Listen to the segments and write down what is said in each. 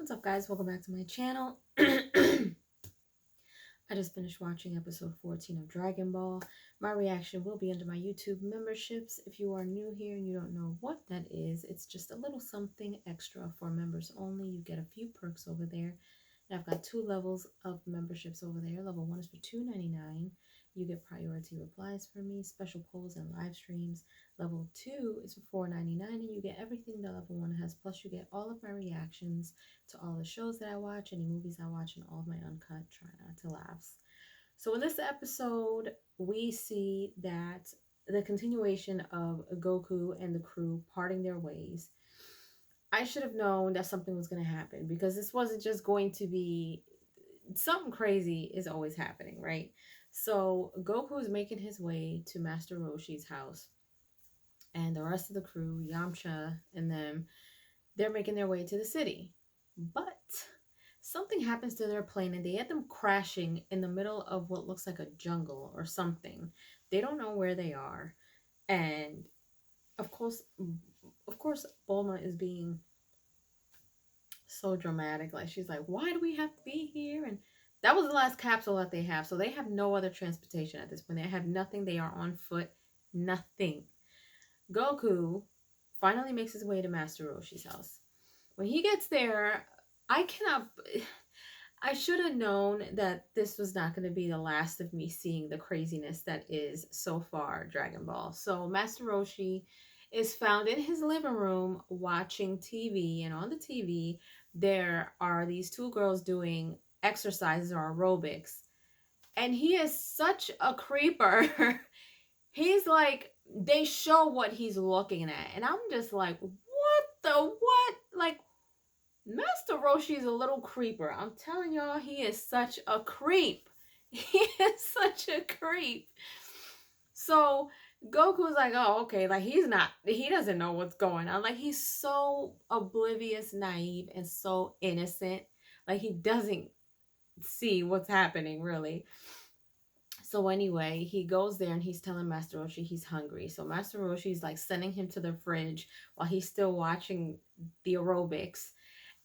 What's up, guys? Welcome back to my channel. I just finished watching episode 14 of Dragon Ball. My reaction will be under my YouTube memberships. If you are new here and you don't know what that is, it's just a little something extra for members only. You get a few perks over there. And I've got two levels of memberships over there. Level 1 is for $2.99. You get priority replies from me, special polls and live streams. Level 2 is for $4.99, and you get everything that level 1 has. Plus, you get all of my reactions to all the shows that I watch, any movies I watch, and all of my uncut try not to laughs. So in this episode, we see that the continuation of Goku and the crew parting their ways. I should have known that something was going to happen, because this wasn't just going to be something crazy is always happening, right? So Goku is making his way to Master Roshi's house, and the rest of the crew, Yamcha and them, they're making their way to the city. But something happens to their plane, and they get them crashing in the middle of what looks like a jungle or something. They don't know where they are, and of course Bulma is being so dramatic. Like, she's like, why do we have to be here? And that was the last capsule that they have, so they have no other transportation at this point. They have nothing. They are on foot. Nothing. Goku finally makes his way to Master Roshi's house. When he gets there, I should have known that this was not going to be the last of me seeing the craziness that is so far Dragon Ball. So Master Roshi is found in his living room watching TV, and on the TV there are these two girls doing exercises or aerobics, and he is such a creeper. He's like, they show what he's looking at, and I'm just like, what? Like, Master Roshi is a little creeper. I'm telling y'all, he is such a creep. He is such a creep. So Goku's like, oh, okay, like, he doesn't know what's going on. Like, he's so oblivious, naive, and so innocent. Like, he doesn't see what's happening, really. So anyway, he goes there and he's telling Master Roshi he's hungry. So Master Roshi's like sending him to the fridge while he's still watching the aerobics.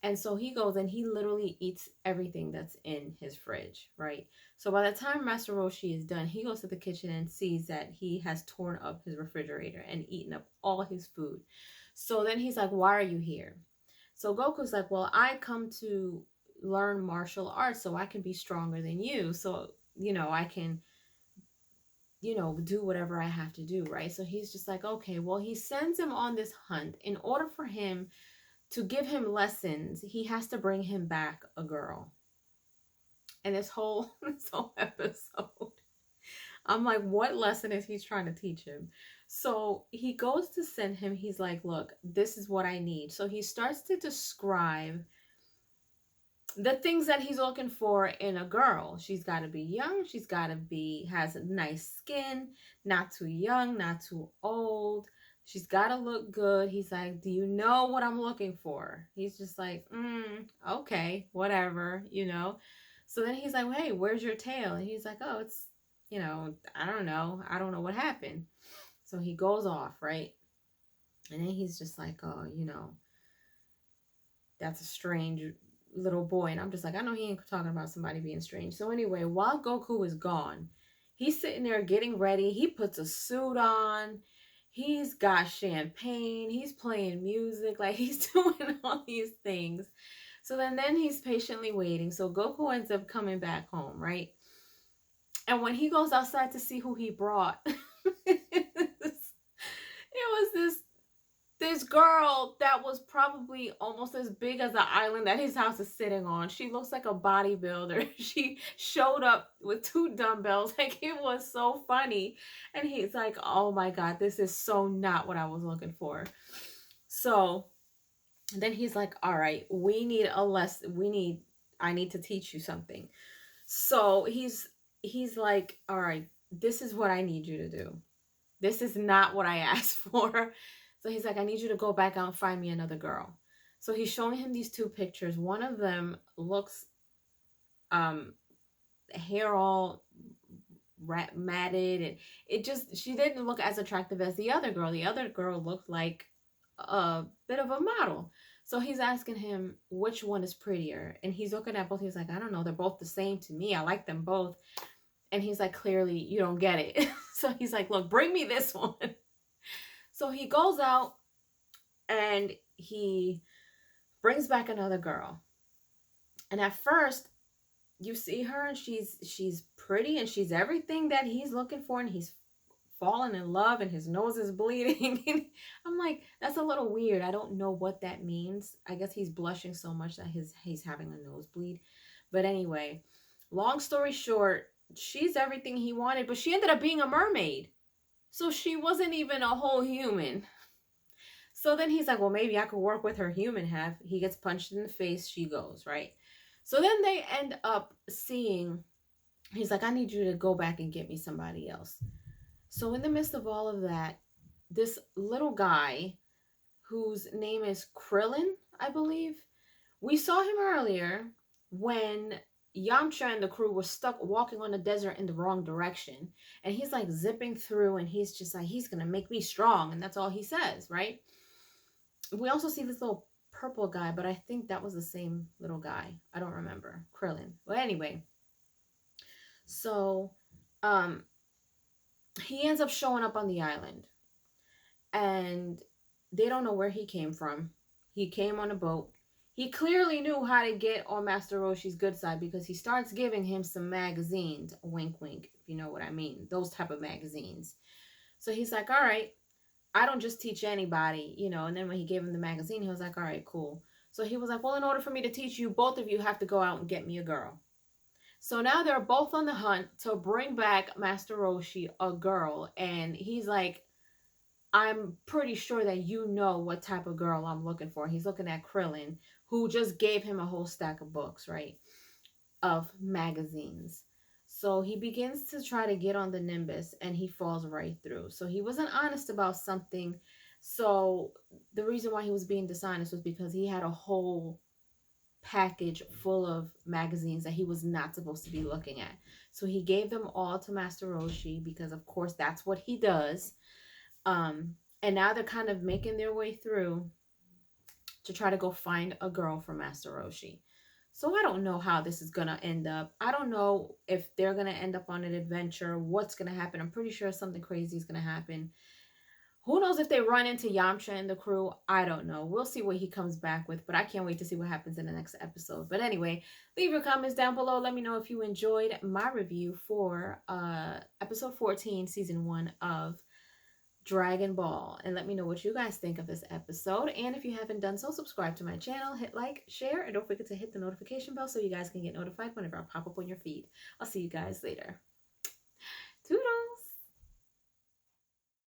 And so he goes and he literally eats everything that's in his fridge, right? So by the time Master Roshi is done, he goes to the kitchen and sees that he has torn up his refrigerator and eaten up all his food. So then he's like, why are you here? So Goku's like, well, I come to learn martial arts so I can be stronger than you. So, I can, do whatever I have to do, right? So he's just like, okay, well, he sends him on this hunt. In order for him to give him lessons, he has to bring him back a girl. And this whole episode, I'm like, what lesson is he trying to teach him? So he goes to send him, he's like, look, this is what I need. So he starts to describe the things that he's looking for in a girl. She's got to be young. She's got to has a nice skin, not too young, not too old. She's got to look good. He's like, do you know what I'm looking for? He's just like, okay, whatever, So then he's like, hey, where's your tail? And he's like, oh, it's, I don't know. I don't know what happened. So he goes off, right? And then he's just like, oh, that's a strange little boy. And I'm just like, I know he ain't talking about somebody being strange. So anyway, while Goku is gone, he's sitting there getting ready. He puts a suit on. He's got champagne. He's playing music. Like, he's doing all these things. So then he's patiently waiting. So Goku ends up coming back home, right? And when he goes outside to see who he brought, it was this girl that was probably almost as big as the island that his house is sitting on. She looks like a bodybuilder. She showed up with 2 dumbbells. Like, it was so funny. And he's like, oh my God, this is so not what I was looking for. So then he's like, all right, we need a lesson. I need to teach you something. So he's like, all right, this is what I need you to do. This is not what I asked for. So he's like, I need you to go back out and find me another girl. So he's showing him these 2 pictures. One of them looks, hair all matted, and she didn't look as attractive as the other girl. The other girl looked like a bit of a model. So he's asking him which one is prettier. And he's looking at both. He's like, I don't know. They're both the same to me. I like them both. And he's like, clearly, you don't get it. So he's like, look, bring me this one. So he goes out and he brings back another girl. And at first, you see her and she's pretty and she's everything that he's looking for, and he's fallen in love and his nose is bleeding. I'm like, that's a little weird. I don't know what that means. I guess he's blushing so much that he's having a nosebleed. But anyway, long story short, she's everything he wanted, but she ended up being a mermaid. So she wasn't even a whole human. So then he's like, well, maybe I could work with her human half. He gets punched in the face. She goes, right? So then they end up seeing, he's like, I need you to go back and get me somebody else. So in the midst of all of that, this little guy whose name is Krillin, I believe, we saw him earlier when Yamcha and the crew were stuck walking on the desert in the wrong direction. And he's like zipping through and he's just like, he's going to make me strong. And that's all he says, right? We also see this little purple guy, but I think that was the same little guy. I don't remember. Krillin. Well, anyway. So, he ends up showing up on the island. And they don't know where he came from. He came on a boat. He clearly knew how to get on Master Roshi's good side because he starts giving him some magazines. Wink, wink, if you know what I mean. Those type of magazines. So he's like, all right, I don't just teach anybody, you know. And then when he gave him the magazine, he was like, all right, cool. So he was like, well, in order for me to teach you, both of you have to go out and get me a girl. So now they're both on the hunt to bring back Master Roshi a girl. And he's like, I'm pretty sure that you know what type of girl I'm looking for. He's looking at Krillin, who just gave him a whole stack of books, right? Of magazines. So he begins to try to get on the Nimbus and he falls right through. So he wasn't honest about something. So the reason why he was being dishonest was because he had a whole package full of magazines that he was not supposed to be looking at. So he gave them all to Master Roshi because of course that's what he does. And now they're kind of making their way through to try to go find a girl for Master Roshi. So I don't know how this is going to end up. I don't know if they're going to end up on an adventure, what's going to happen. I'm pretty sure something crazy is going to happen. Who knows if they run into Yamcha and the crew? I don't know. We'll see what he comes back with, but I can't wait to see what happens in the next episode. But anyway, leave your comments down below. Let me know if you enjoyed my review for episode 14, season 1 of Dragon Ball, and let me know what you guys think of this episode. And if you haven't done so, subscribe to my channel, hit like, share, and don't forget to hit the notification bell so you guys can get notified whenever I pop up on your feed. I'll see you guys later.